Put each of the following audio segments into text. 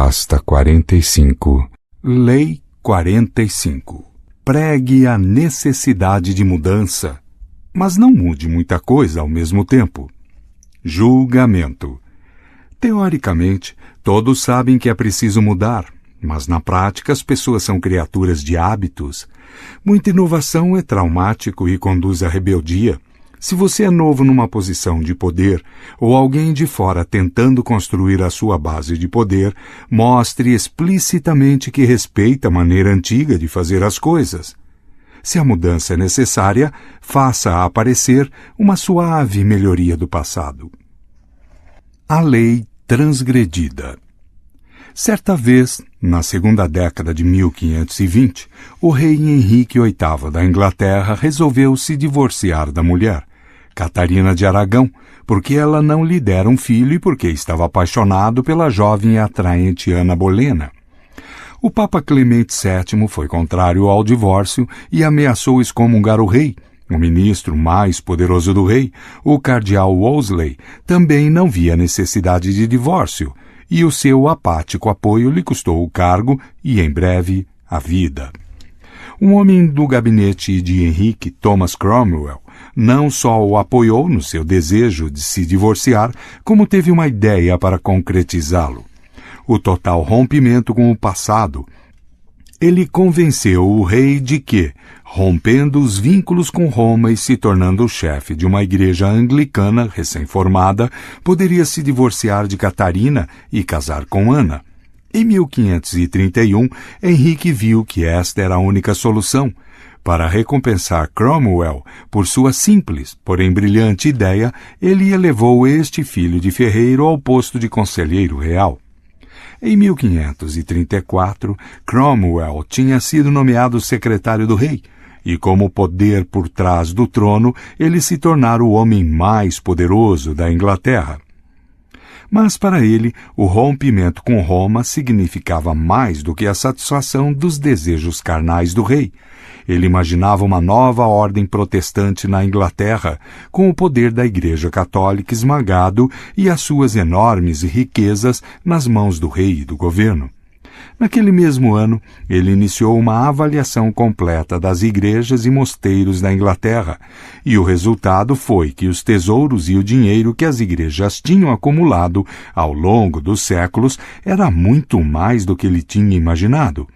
Pasta 45. Lei 45. Pregue a necessidade de mudança, mas não mude muita coisa ao mesmo tempo. Julgamento. Teoricamente, todos sabem que é preciso mudar, mas na prática as pessoas são criaturas de hábitos. Muita inovação é traumático e conduz à rebeldia. Se você é novo numa posição de poder, ou alguém de fora tentando construir a sua base de poder, mostre explicitamente que respeita a maneira antiga de fazer as coisas. Se a mudança é necessária, faça aparecer uma suave melhoria do passado. A lei transgredida. Certa vez, na segunda década de 1520, o rei Henrique VIII da Inglaterra resolveu se divorciar da mulher, Catarina de Aragão, porque ela não lhe dera um filho e porque estava apaixonado pela jovem e atraente Ana Bolena. O Papa Clemente VII foi contrário ao divórcio e ameaçou excomungar o rei. O ministro mais poderoso do rei, o cardeal Wolsey, também não via necessidade de divórcio, e o seu apático apoio lhe custou o cargo e, em breve, a vida. Um homem do gabinete de Henrique, Thomas Cromwell, não só o apoiou no seu desejo de se divorciar, como teve uma ideia para concretizá-lo: o total rompimento com o passado. Ele convenceu o rei de que, rompendo os vínculos com Roma e se tornando o chefe de uma igreja anglicana recém-formada, poderia se divorciar de Catarina e casar com Ana. Em 1531, Henrique viu que esta era a única solução. Para recompensar Cromwell por sua simples, porém brilhante ideia, ele elevou este filho de ferreiro ao posto de conselheiro real. Em 1534, Cromwell tinha sido nomeado secretário do rei, e como poder por trás do trono, ele se tornara o homem mais poderoso da Inglaterra. Mas para ele, o rompimento com Roma significava mais do que a satisfação dos desejos carnais do rei. Ele imaginava uma nova ordem protestante na Inglaterra, com o poder da Igreja Católica esmagado e as suas enormes riquezas nas mãos do rei e do governo. Naquele mesmo ano, ele iniciou uma avaliação completa das igrejas e mosteiros da Inglaterra, e o resultado foi que os tesouros e o dinheiro que as igrejas tinham acumulado ao longo dos séculos era muito mais do que ele tinha imaginado.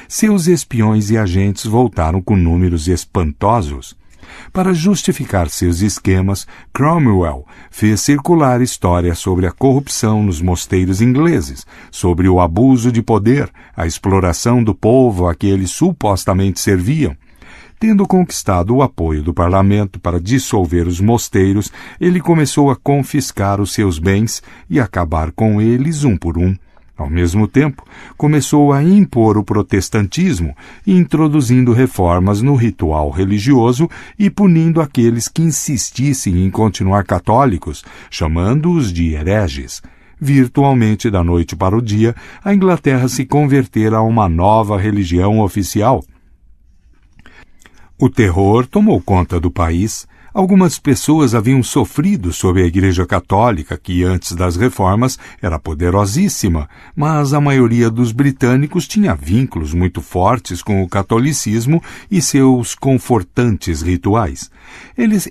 Seus espiões e agentes voltaram com números espantosos. Para justificar seus esquemas, Cromwell fez circular histórias sobre a corrupção nos mosteiros ingleses, sobre o abuso de poder, a exploração do povo a que eles supostamente serviam. Tendo conquistado o apoio do parlamento para dissolver os mosteiros, ele começou a confiscar os seus bens e acabar com eles um por um. Ao mesmo tempo, começou a impor o protestantismo, introduzindo reformas no ritual religioso e punindo aqueles que insistissem em continuar católicos, chamando-os de hereges. Virtualmente da noite para o dia, a Inglaterra se convertera a uma nova religião oficial. O terror tomou conta do país. Algumas pessoas haviam sofrido sob a Igreja Católica, que antes das reformas era poderosíssima, mas a maioria dos britânicos tinha vínculos muito fortes com o catolicismo e seus confortantes rituais.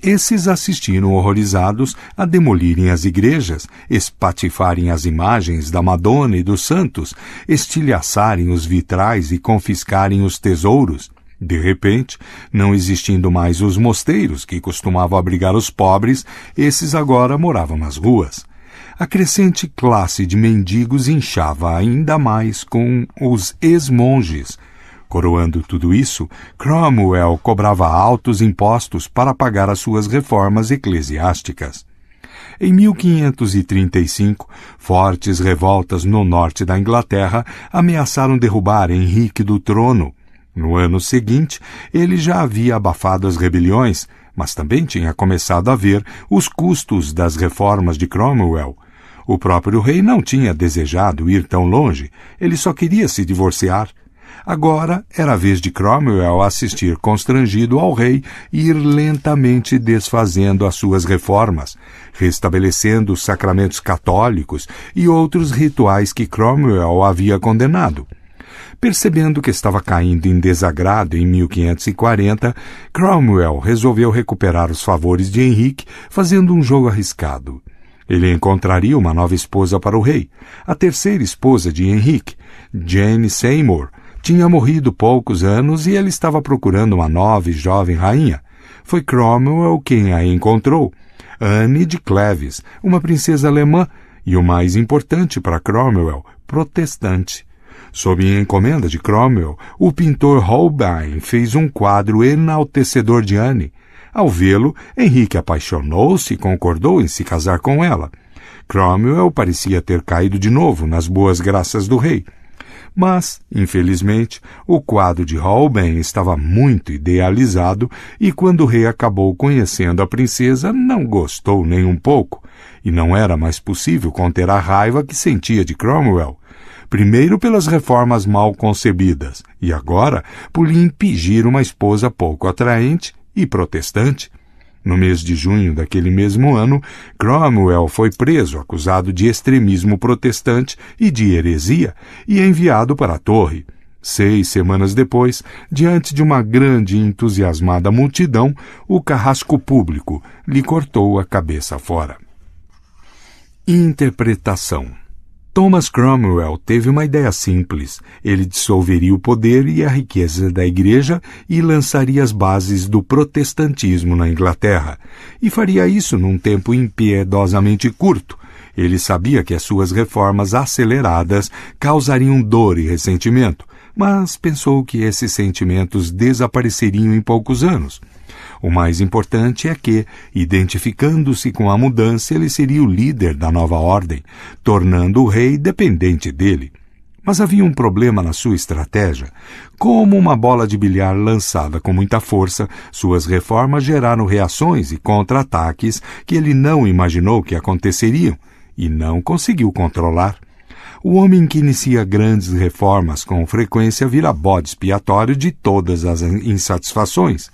Esses assistiram horrorizados a demolirem as igrejas, espatifarem as imagens da Madonna e dos santos, estilhaçarem os vitrais e confiscarem os tesouros. De repente, não existindo mais os mosteiros que costumavam abrigar os pobres, esses agora moravam nas ruas. A crescente classe de mendigos inchava ainda mais com os ex-monges. Coroando tudo isso, Cromwell cobrava altos impostos para pagar as suas reformas eclesiásticas. Em 1535, fortes revoltas no norte da Inglaterra ameaçaram derrubar Henrique do trono. No ano seguinte, ele já havia abafado as rebeliões, mas também tinha começado a ver os custos das reformas de Cromwell. O próprio rei não tinha desejado ir tão longe, ele só queria se divorciar. Agora era a vez de Cromwell assistir constrangido ao rei e ir lentamente desfazendo as suas reformas, restabelecendo os sacramentos católicos e outros rituais que Cromwell havia condenado. Percebendo que estava caindo em desagrado em 1540, Cromwell resolveu recuperar os favores de Henrique, fazendo um jogo arriscado. Ele encontraria uma nova esposa para o rei. A terceira esposa de Henrique, Jane Seymour, tinha morrido poucos anos e ele estava procurando uma nova e jovem rainha. Foi Cromwell quem a encontrou, Anne de Cleves, uma princesa alemã e, o mais importante para Cromwell, protestante. Sob encomenda de Cromwell, o pintor Holbein fez um quadro enaltecedor de Anne. Ao vê-lo, Henrique apaixonou-se e concordou em se casar com ela. Cromwell parecia ter caído de novo nas boas graças do rei. Mas, infelizmente, o quadro de Holbein estava muito idealizado e quando o rei acabou conhecendo a princesa, não gostou nem um pouco, e não era mais possível conter a raiva que sentia de Cromwell. Primeiro pelas reformas mal concebidas, e agora por lhe impingir uma esposa pouco atraente e protestante. No mês de junho daquele mesmo ano, Cromwell foi preso, acusado de extremismo protestante e de heresia, e enviado para a Torre. 6 semanas depois, diante de uma grande e entusiasmada multidão, o carrasco público lhe cortou a cabeça fora. Interpretação. Thomas Cromwell teve uma ideia simples. Ele dissolveria o poder e a riqueza da Igreja e lançaria as bases do protestantismo na Inglaterra. E faria isso num tempo impiedosamente curto. Ele sabia que as suas reformas aceleradas causariam dor e ressentimento, mas pensou que esses sentimentos desapareceriam em poucos anos. O mais importante é que, identificando-se com a mudança, ele seria o líder da nova ordem, tornando o rei dependente dele. Mas havia um problema na sua estratégia. Como uma bola de bilhar lançada com muita força, suas reformas geraram reações e contra-ataques que ele não imaginou que aconteceriam e não conseguiu controlar. O homem que inicia grandes reformas com frequência vira bode expiatório de todas as insatisfações,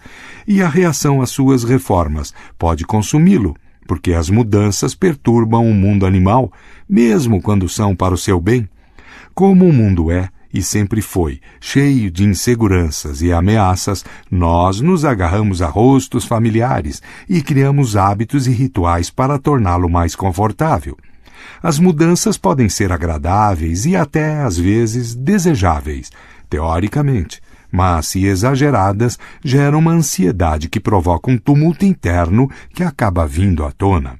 e a reação às suas reformas pode consumi-lo, porque as mudanças perturbam o mundo animal, mesmo quando são para o seu bem. Como o mundo é, e sempre foi, cheio de inseguranças e ameaças, nós nos agarramos a rostos familiares e criamos hábitos e rituais para torná-lo mais confortável. As mudanças podem ser agradáveis e até, às vezes, desejáveis, teoricamente, mas, se exageradas, geram uma ansiedade que provoca um tumulto interno que acaba vindo à tona.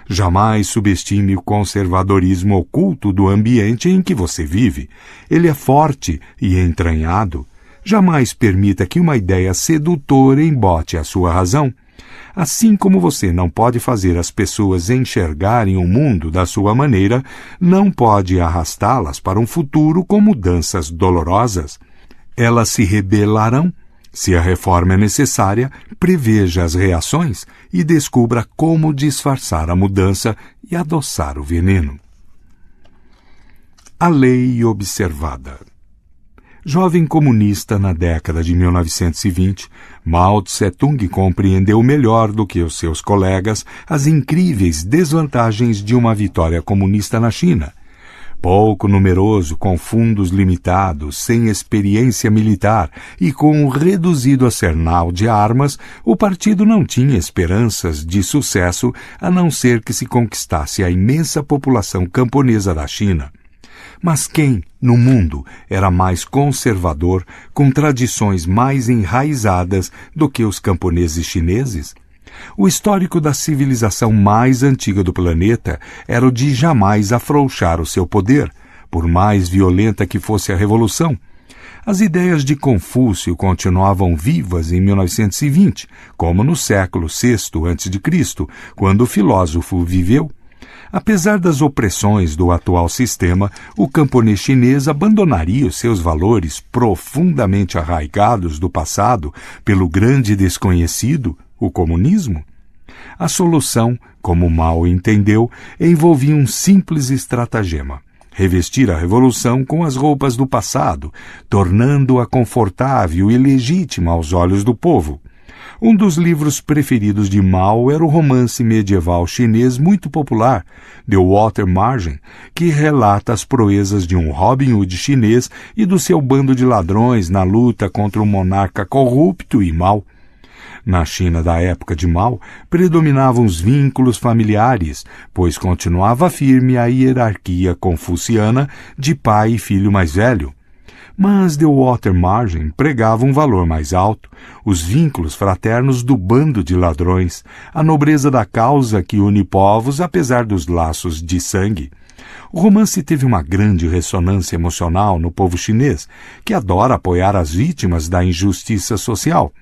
Jamais subestime o conservadorismo oculto do ambiente em que você vive. Ele é forte e entranhado. Jamais permita que uma ideia sedutora embote a sua razão. Assim como você não pode fazer as pessoas enxergarem o mundo da sua maneira, não pode arrastá-las para um futuro com mudanças dolorosas. Elas se rebelarão. Se a reforma é necessária, preveja as reações e descubra como disfarçar a mudança e adoçar o veneno. A lei observada. Jovem comunista na década de 1920, Mao Tse-tung compreendeu melhor do que os seus colegas as incríveis desvantagens de uma vitória comunista na China. Pouco numeroso, com fundos limitados, sem experiência militar e com um reduzido arsenal de armas, o partido não tinha esperanças de sucesso a não ser que se conquistasse a imensa população camponesa da China. Mas quem, no mundo, era mais conservador, com tradições mais enraizadas do que os camponeses chineses? O histórico da civilização mais antiga do planeta era o de jamais afrouxar o seu poder, por mais violenta que fosse a revolução. As ideias de Confúcio continuavam vivas em 1920, como no século VI a.C., quando o filósofo viveu. Apesar das opressões do atual sistema, o camponês chinês abandonaria os seus valores profundamente arraigados do passado pelo grande desconhecido, o comunismo? A solução, como Mao entendeu, envolvia um simples estratagema: revestir a revolução com as roupas do passado, tornando-a confortável e legítima aos olhos do povo. Um dos livros preferidos de Mao era o romance medieval chinês muito popular, The Water Margin, que relata as proezas de um Robin Hood chinês e do seu bando de ladrões na luta contra um monarca corrupto e mau. Na China da época de Mao, predominavam os vínculos familiares, pois continuava firme a hierarquia confuciana de pai e filho mais velho. Mas The Water Margin pregava um valor mais alto, os vínculos fraternos do bando de ladrões, a nobreza da causa que une povos apesar dos laços de sangue. O romance teve uma grande ressonância emocional no povo chinês, que adora apoiar as vítimas da injustiça social.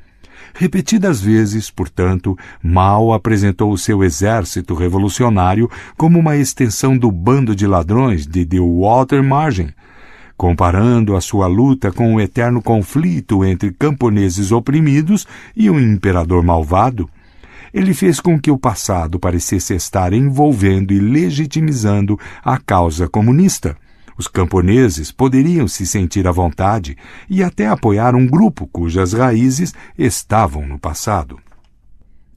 Repetidas vezes, portanto, Mao apresentou o seu exército revolucionário como uma extensão do bando de ladrões de The Water Margin, comparando a sua luta com o eterno conflito entre camponeses oprimidos e um imperador malvado. Ele fez com que o passado parecesse estar envolvendo e legitimizando a causa comunista. Os camponeses poderiam se sentir à vontade e até apoiar um grupo cujas raízes estavam no passado.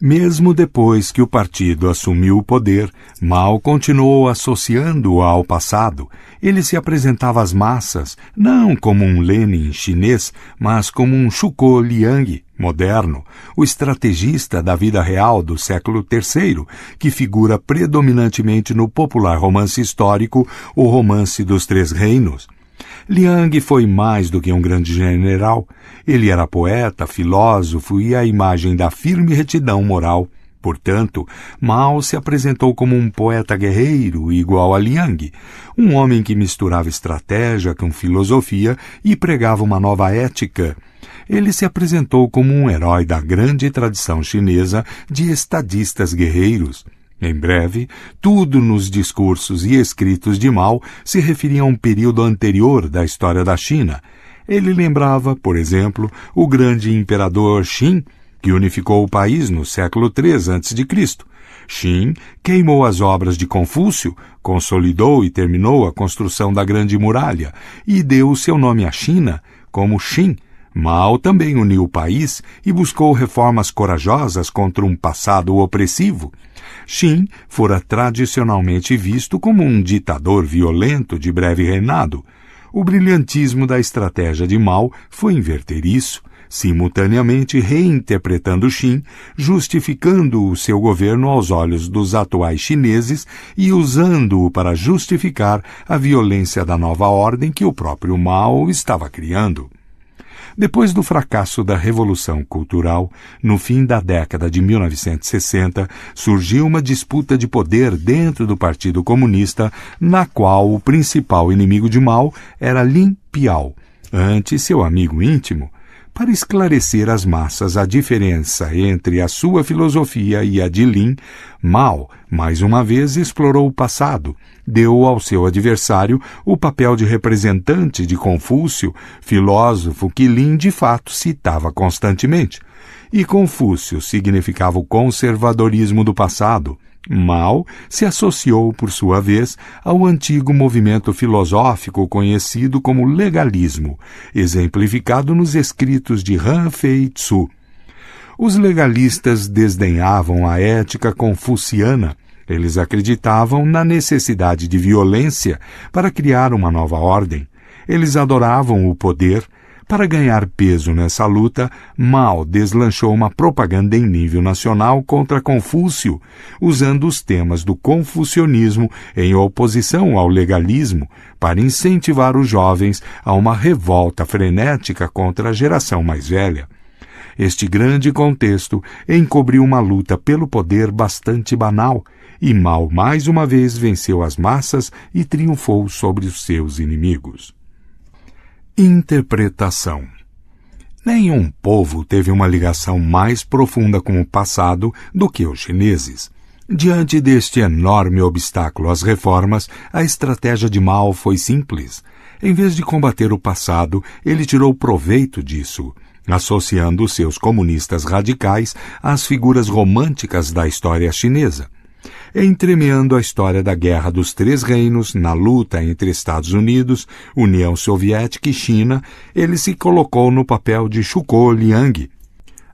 Mesmo depois que o partido assumiu o poder, Mao continuou associando-o ao passado. Ele se apresentava às massas, não como um Lenin chinês, mas como um Zhuge Liang moderno, o estrategista da vida real do século III, que figura predominantemente no popular romance histórico, o Romance dos Três Reinos. Liang foi mais do que um grande general. Ele era poeta, filósofo e a imagem da firme retidão moral. Portanto, Mao se apresentou como um poeta guerreiro igual a Liang, um homem que misturava estratégia com filosofia e pregava uma nova ética. Ele se apresentou como um herói da grande tradição chinesa de estadistas guerreiros. Em breve, tudo nos discursos e escritos de Mao se referia a um período anterior da história da China. Ele lembrava, por exemplo, o grande imperador Qin, que unificou o país no século III a.C. Qin queimou as obras de Confúcio, consolidou e terminou a construção da Grande Muralha e deu o seu nome à China como Qin. Mao também uniu o país e buscou reformas corajosas contra um passado opressivo. Qin fora tradicionalmente visto como um ditador violento de breve reinado. O brilhantismo da estratégia de Mao foi inverter isso, simultaneamente reinterpretando Qin, justificando o seu governo aos olhos dos atuais chineses e usando-o para justificar a violência da nova ordem que o próprio Mao estava criando. Depois do fracasso da Revolução Cultural, no fim da década de 1960, surgiu uma disputa de poder dentro do Partido Comunista, na qual o principal inimigo de Mao era Lin Piao, antes seu amigo íntimo. Para esclarecer às massas a diferença entre a sua filosofia e a de Lin, Mao, mais uma vez, explorou o passado, deu ao seu adversário o papel de representante de Confúcio, filósofo que Lin de fato citava constantemente. E Confúcio significava o conservadorismo do passado. Mao se associou, por sua vez, ao antigo movimento filosófico conhecido como legalismo, exemplificado nos escritos de Han Fei-tzu. Os legalistas desdenhavam a ética confuciana. Eles acreditavam na necessidade de violência para criar uma nova ordem. Eles adoravam o poder. Para ganhar peso nessa luta, Mao deslanchou uma propaganda em nível nacional contra Confúcio, usando os temas do confucionismo em oposição ao legalismo, para incentivar os jovens a uma revolta frenética contra a geração mais velha. Este grande contexto encobriu uma luta pelo poder bastante banal, e Mao mais uma vez venceu as massas e triunfou sobre os seus inimigos. Interpretação. Nenhum povo teve uma ligação mais profunda com o passado do que os chineses. Diante deste enorme obstáculo às reformas, a estratégia de Mao foi simples. Em vez de combater o passado, ele tirou proveito disso, associando seus comunistas radicais às figuras românticas da história chinesa. entremeando a história da Guerra dos Três Reinos, na luta entre Estados Unidos, União Soviética e China, ele se colocou no papel de Shuko Liang.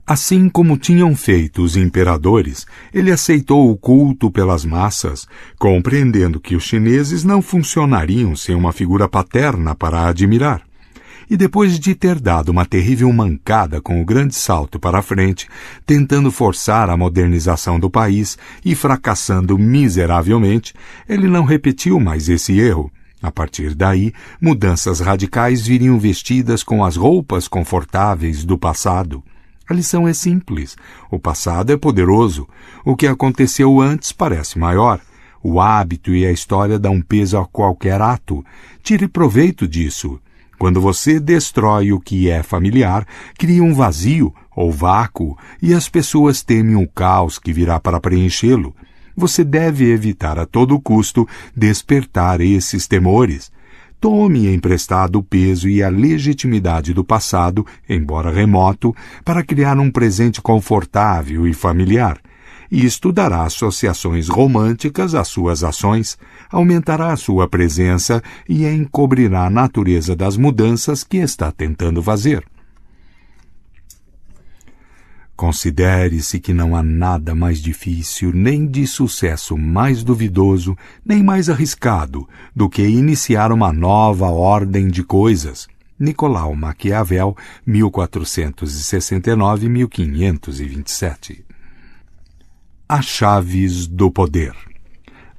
Assim como tinham feito os imperadores, ele aceitou o culto pelas massas, compreendendo que os chineses não funcionariam sem uma figura paterna para admirar. E depois de ter dado uma terrível mancada com o grande salto para a frente, tentando forçar a modernização do país e fracassando miseravelmente, ele não repetiu mais esse erro. A partir daí, mudanças radicais viriam vestidas com as roupas confortáveis do passado. A lição é simples. O passado é poderoso. O que aconteceu antes parece maior. O hábito e a história dão peso a qualquer ato. Tire proveito disso. Quando você destrói o que é familiar, cria um vazio ou vácuo e as pessoas temem o caos que virá para preenchê-lo. Você deve evitar a todo custo despertar esses temores. Tome emprestado o peso e a legitimidade do passado, embora remoto, para criar um presente confortável e familiar. Isto dará associações românticas às suas ações, aumentará a sua presença e encobrirá a natureza das mudanças que está tentando fazer. Considere-se que não há nada mais difícil, nem de sucesso mais duvidoso, nem mais arriscado do que iniciar uma nova ordem de coisas. Nicolau Maquiavel, 1469-1527. As chaves do poder.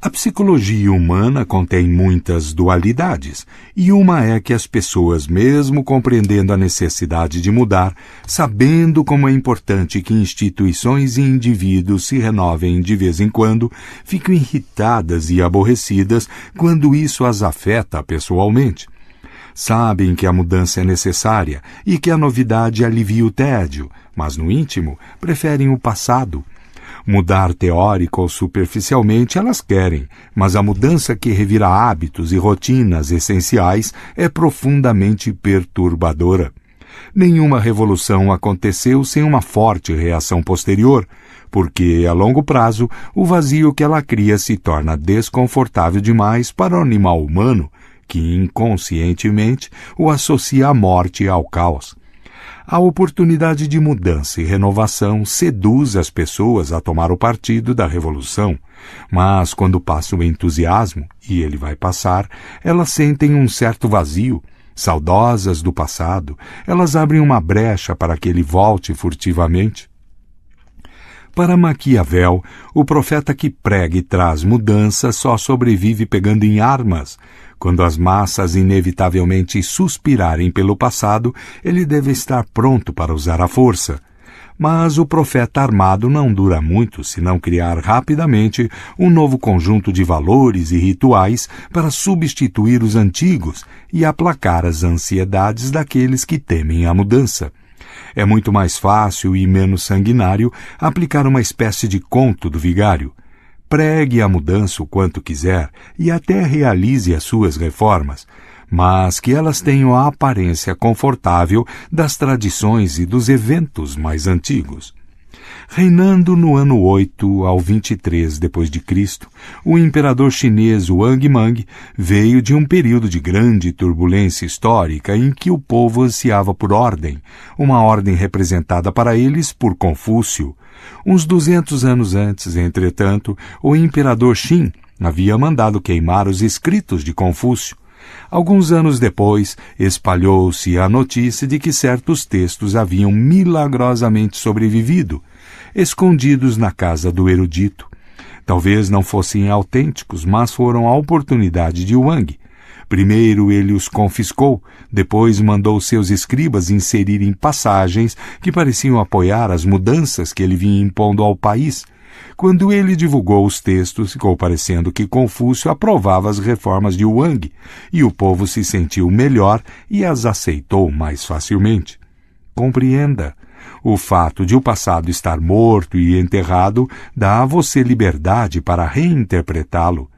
A psicologia humana contém muitas dualidades, e uma é que as pessoas, mesmo compreendendo a necessidade de mudar, sabendo como é importante que instituições e indivíduos se renovem de vez em quando, ficam irritadas e aborrecidas quando isso as afeta pessoalmente. Sabem que a mudança é necessária e que a novidade alivia o tédio, mas no íntimo preferem o passado. Mudar teórico ou superficialmente elas querem, mas a mudança que revira hábitos e rotinas essenciais é profundamente perturbadora. Nenhuma revolução aconteceu sem uma forte reação posterior, porque, a longo prazo, o vazio que ela cria se torna desconfortável demais para o animal humano, que inconscientemente o associa à morte e ao caos. A oportunidade de mudança e renovação seduz as pessoas a tomar o partido da revolução, mas quando passa o entusiasmo, e ele vai passar, elas sentem um certo vazio. Saudosas do passado, elas abrem uma brecha para que ele volte furtivamente. Para Maquiavel, o profeta que prega e traz mudança só sobrevive pegando em armas. Quando as massas inevitavelmente suspirarem pelo passado, ele deve estar pronto para usar a força. Mas o profeta armado não dura muito se não criar rapidamente um novo conjunto de valores e rituais para substituir os antigos e aplacar as ansiedades daqueles que temem a mudança. É muito mais fácil e menos sanguinário aplicar uma espécie de conto do vigário. Pregue a mudança o quanto quiser e até realize as suas reformas, mas que elas tenham a aparência confortável das tradições e dos eventos mais antigos. Reinando no ano 8 ao 23 d.C., o imperador chinês Wang Mang veio de um período de grande turbulência histórica em que o povo ansiava por ordem, uma ordem representada para eles por Confúcio. Uns 200 anos antes, entretanto, o imperador Qin havia mandado queimar os escritos de Confúcio. Alguns anos depois, espalhou-se a notícia de que certos textos haviam milagrosamente sobrevivido, escondidos na casa do erudito. Talvez não fossem autênticos, mas foram a oportunidade de Wang. Primeiro ele os confiscou, depois mandou seus escribas inserirem passagens que pareciam apoiar as mudanças que ele vinha impondo ao país. Quando ele divulgou os textos, ficou parecendo que Confúcio aprovava as reformas de Wang, e o povo se sentiu melhor e as aceitou mais facilmente. Compreenda, o fato de o passado estar morto e enterrado dá a você liberdade para reinterpretá-lo.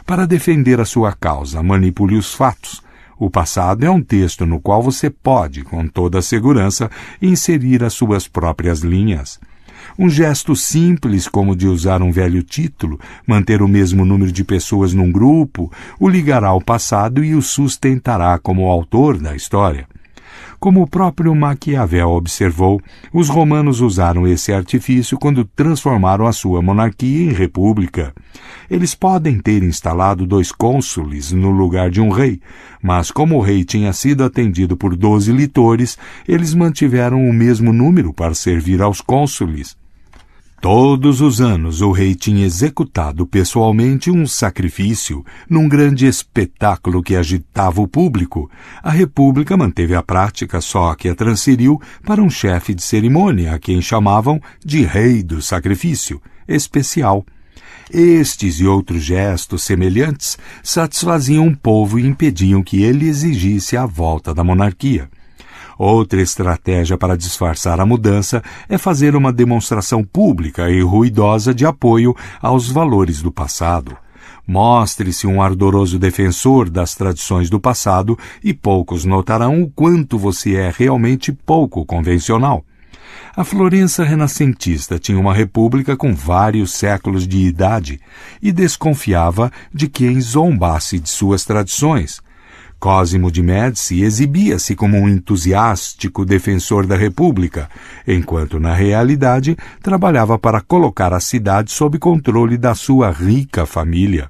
Para defender a sua causa, manipule os fatos. O passado é um texto no qual você pode, com toda a segurança, inserir as suas próprias linhas. Um gesto simples como de usar um velho título, manter o mesmo número de pessoas num grupo, o ligará ao passado e o sustentará como autor da história. Como o próprio Maquiavel observou, os romanos usaram esse artifício quando transformaram a sua monarquia em república. Eles podem ter instalado 2 cônsules no lugar de um rei, mas como o rei tinha sido atendido por 12 litores, eles mantiveram o mesmo número para servir aos cônsules. Todos os anos o rei tinha executado pessoalmente um sacrifício num grande espetáculo que agitava o público. A república manteve a prática, só que a transferiu para um chefe de cerimônia, a quem chamavam de rei do sacrifício especial. Estes e outros gestos semelhantes satisfaziam o povo e impediam que ele exigisse a volta da monarquia. Outra estratégia para disfarçar a mudança é fazer uma demonstração pública e ruidosa de apoio aos valores do passado. Mostre-se um ardoroso defensor das tradições do passado e poucos notarão o quanto você é realmente pouco convencional. A Florença renascentista tinha uma república com vários séculos de idade e desconfiava de quem zombasse de suas tradições. Cosimo de Médici exibia-se como um entusiástico defensor da República, enquanto na realidade trabalhava para colocar a cidade sob controle da sua rica família.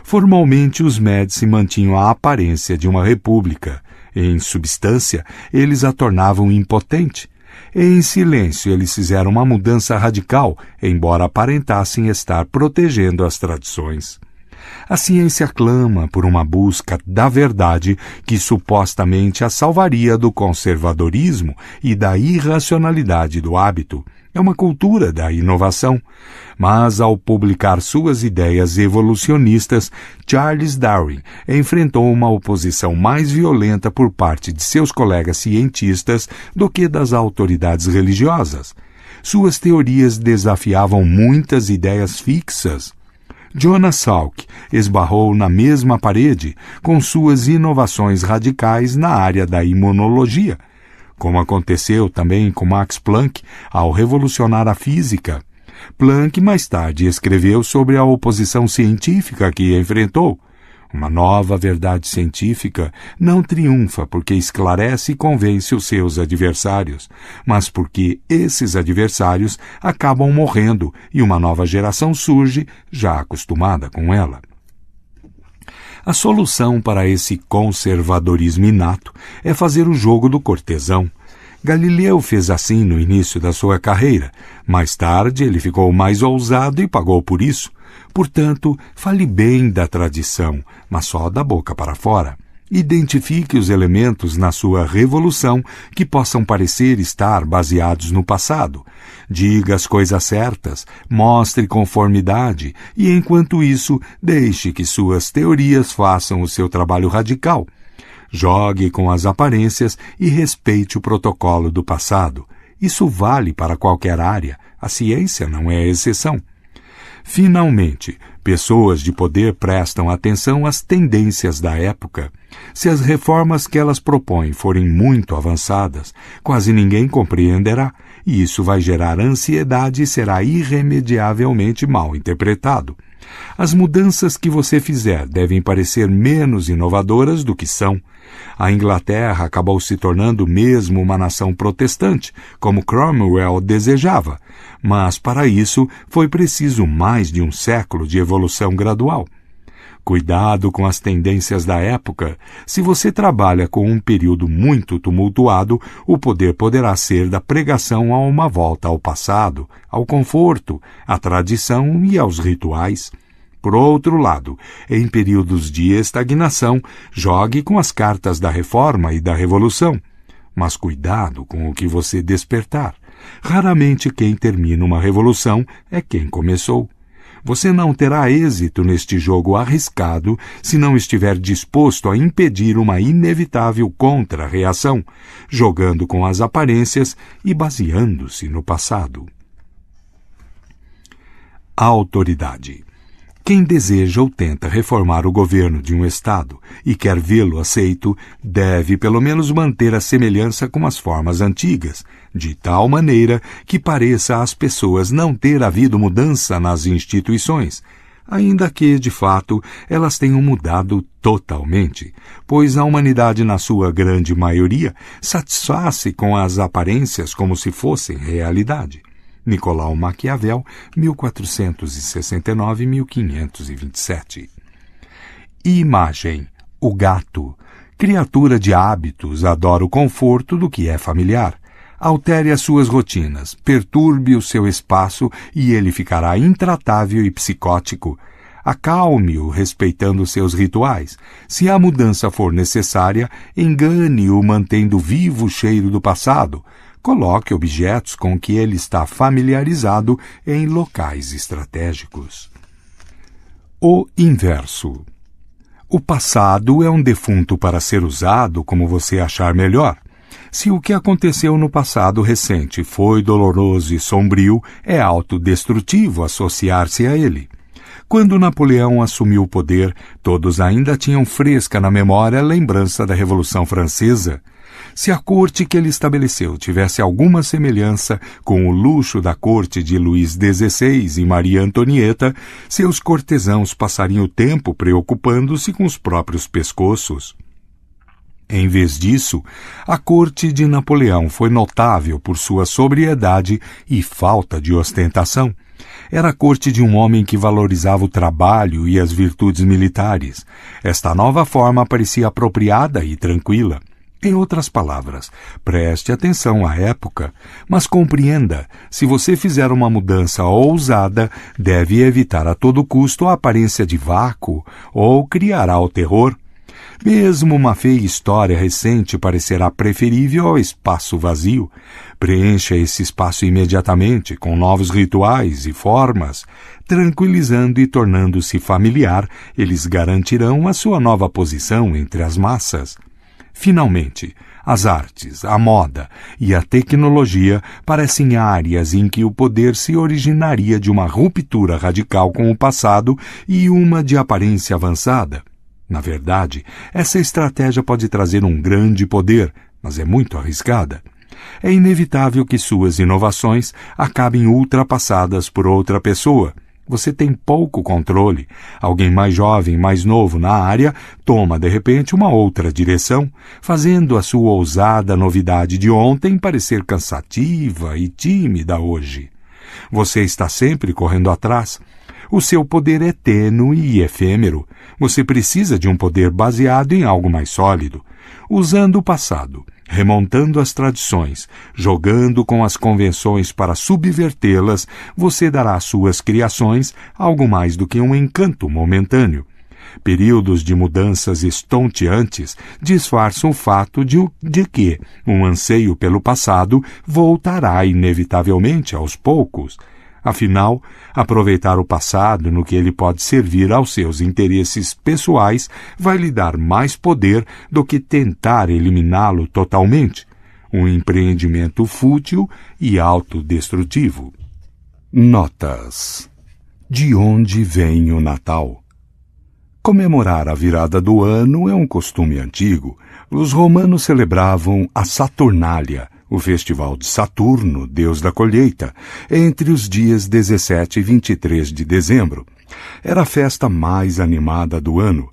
Formalmente, os Médici mantinham a aparência de uma república. Em substância, eles a tornavam impotente. Em silêncio, eles fizeram uma mudança radical, embora aparentassem estar protegendo as tradições. A ciência clama por uma busca da verdade que supostamente a salvaria do conservadorismo e da irracionalidade do hábito. É uma cultura da inovação. Mas, ao publicar suas ideias evolucionistas, Charles Darwin enfrentou uma oposição mais violenta por parte de seus colegas cientistas do que das autoridades religiosas. Suas teorias desafiavam muitas ideias fixas. Jonas Salk esbarrou na mesma parede com suas inovações radicais na área da imunologia, como aconteceu também com Max Planck ao revolucionar a física. Planck mais tarde escreveu sobre a oposição científica que enfrentou. Uma nova verdade científica não triunfa porque esclarece e convence os seus adversários, mas porque esses adversários acabam morrendo e uma nova geração surge já acostumada com ela. A solução para esse conservadorismo inato é fazer o jogo do cortesão. Galileu fez assim no início da sua carreira. Mais tarde ele ficou mais ousado e pagou por isso. Portanto, fale bem da tradição, mas só da boca para fora. Identifique os elementos na sua revolução que possam parecer estar baseados no passado. Diga as coisas certas, mostre conformidade e, enquanto isso, deixe que suas teorias façam o seu trabalho radical. Jogue com as aparências e respeite o protocolo do passado. Isso vale para qualquer área. A ciência não é exceção. Finalmente, pessoas de poder prestam atenção às tendências da época. Se as reformas que elas propõem forem muito avançadas, quase ninguém compreenderá, e isso vai gerar ansiedade e será irremediavelmente mal interpretado. As mudanças que você fizer devem parecer menos inovadoras do que são. A Inglaterra acabou se tornando mesmo uma nação protestante, como Cromwell desejava, mas para isso foi preciso mais de um século de evolução gradual. Cuidado com as tendências da época. Se você trabalha com um período muito tumultuado, o poder poderá ser da pregação a uma volta ao passado, ao conforto, à tradição e aos rituais. Por outro lado, em períodos de estagnação, jogue com as cartas da reforma e da revolução. Mas cuidado com o que você despertar. Raramente quem termina uma revolução é quem começou. Você não terá êxito neste jogo arriscado se não estiver disposto a impedir uma inevitável contra-reação, jogando com as aparências e baseando-se no passado. A autoridade. Quem deseja ou tenta reformar o governo de um Estado e quer vê-lo aceito, deve pelo menos manter a semelhança com as formas antigas, de tal maneira que pareça às pessoas não ter havido mudança nas instituições, ainda que, de fato, elas tenham mudado totalmente, pois a humanidade, na sua grande maioria, satisfaz-se com as aparências como se fossem realidade. Nicolau Maquiavel, 1469-1527. Imagem. O gato. Criatura de hábitos, adora o conforto do que é familiar. Altere as suas rotinas, perturbe o seu espaço e ele ficará intratável e psicótico. Acalme-o respeitando seus rituais. Se a mudança for necessária, engane-o mantendo vivo o cheiro do passado. Coloque objetos com que ele está familiarizado em locais estratégicos. O inverso. O passado é um defunto para ser usado como você achar melhor. Se o que aconteceu no passado recente foi doloroso e sombrio, é autodestrutivo associar-se a ele. Quando Napoleão assumiu o poder, todos ainda tinham fresca na memória a lembrança da Revolução Francesa. Se a corte que ele estabeleceu tivesse alguma semelhança com o luxo da corte de Luís XVI e Maria Antonieta, seus cortesãos passariam o tempo preocupando-se com os próprios pescoços. Em vez disso, a corte de Napoleão foi notável por sua sobriedade e falta de ostentação. Era a corte de um homem que valorizava o trabalho e as virtudes militares. Esta nova forma parecia apropriada e tranquila. Em outras palavras, preste atenção à época, mas compreenda, se você fizer uma mudança ousada, deve evitar a todo custo a aparência de vácuo ou criará o terror. Mesmo uma feia história recente parecerá preferível ao espaço vazio. Preencha esse espaço imediatamente com novos rituais e formas. Tranquilizando e tornando-se familiar, eles garantirão a sua nova posição entre as massas. Finalmente, as artes, a moda e a tecnologia parecem áreas em que o poder se originaria de uma ruptura radical com o passado e uma de aparência avançada. Na verdade, essa estratégia pode trazer um grande poder, mas é muito arriscada. É inevitável que suas inovações acabem ultrapassadas por outra pessoa. Você tem pouco controle. Alguém mais jovem, mais novo na área, toma de repente uma outra direção, fazendo a sua ousada novidade de ontem parecer cansativa e tímida hoje. Você está sempre correndo atrás. O seu poder é tênue e efêmero. Você precisa de um poder baseado em algo mais sólido. Usando o passado, remontando as tradições, jogando com as convenções para subvertê-las, você dará às suas criações algo mais do que um encanto momentâneo. Períodos de mudanças estonteantes disfarçam o fato de que um anseio pelo passado voltará inevitavelmente aos poucos. Afinal, aproveitar o passado no que ele pode servir aos seus interesses pessoais vai lhe dar mais poder do que tentar eliminá-lo totalmente. Um empreendimento fútil e autodestrutivo. Notas. De onde vem o Natal? Comemorar a virada do ano é um costume antigo. Os romanos celebravam a Saturnália, o festival de Saturno, deus da colheita, entre os dias 17 e 23 de dezembro. Era a festa mais animada do ano.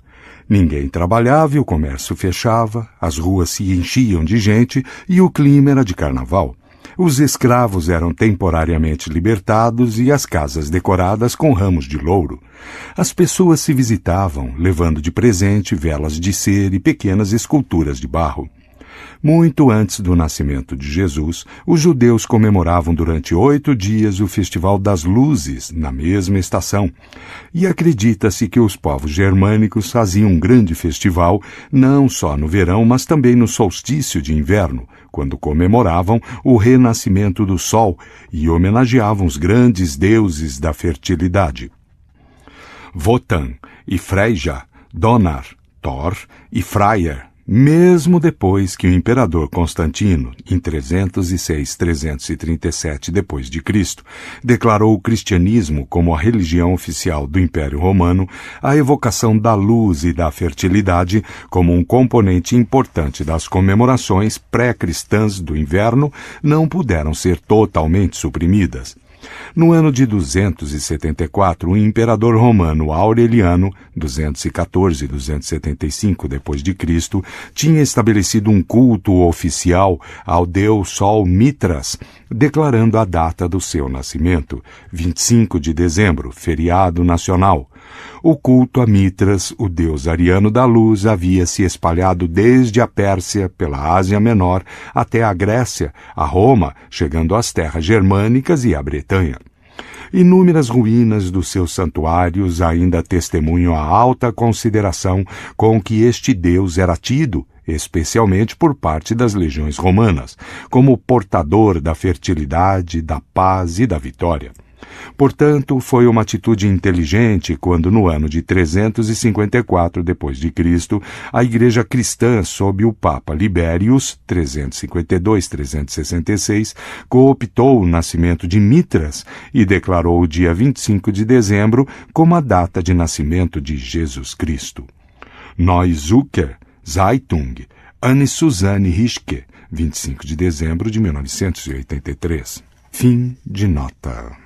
Ninguém trabalhava e o comércio fechava, as ruas se enchiam de gente e o clima era de carnaval. Os escravos eram temporariamente libertados e as casas decoradas com ramos de louro. As pessoas se visitavam, levando de presente velas de cera e pequenas esculturas de barro. Muito antes do nascimento de Jesus, os judeus comemoravam durante 8 dias o Festival das Luzes, na mesma estação. E acredita-se que os povos germânicos faziam um grande festival, não só no verão, mas também no solstício de inverno, quando comemoravam o renascimento do sol e homenageavam os grandes deuses da fertilidade. Wotan e Freyja, Donar, Thor e Freyr, Mesmo depois que o imperador Constantino, em 306-337 d.C., declarou o cristianismo como a religião oficial do Império Romano, a evocação da luz e da fertilidade como um componente importante das comemorações pré-cristãs do inverno não puderam ser totalmente suprimidas. No ano de 274, o imperador romano Aureliano, 214-275 d.C., tinha estabelecido um culto oficial ao deus Sol Mitras, declarando a data do seu nascimento, 25 de dezembro, feriado nacional. O culto a Mitras, o deus ariano da luz, havia se espalhado desde a Pérsia, pela Ásia Menor, até a Grécia, a Roma, chegando às terras germânicas e à Bretanha. Inúmeras ruínas dos seus santuários ainda testemunham a alta consideração com que este deus era tido, especialmente por parte das legiões romanas, como portador da fertilidade, da paz e da vitória. Portanto, foi uma atitude inteligente quando, no ano de 354 d.C., a Igreja cristã, sob o Papa Libérius, 352-366, cooptou o nascimento de Mitras e declarou o dia 25 de dezembro como a data de nascimento de Jesus Cristo. Neue Zürcher Zeitung, Anne Susanne Rischke, 25 de dezembro de 1983. Fim de nota.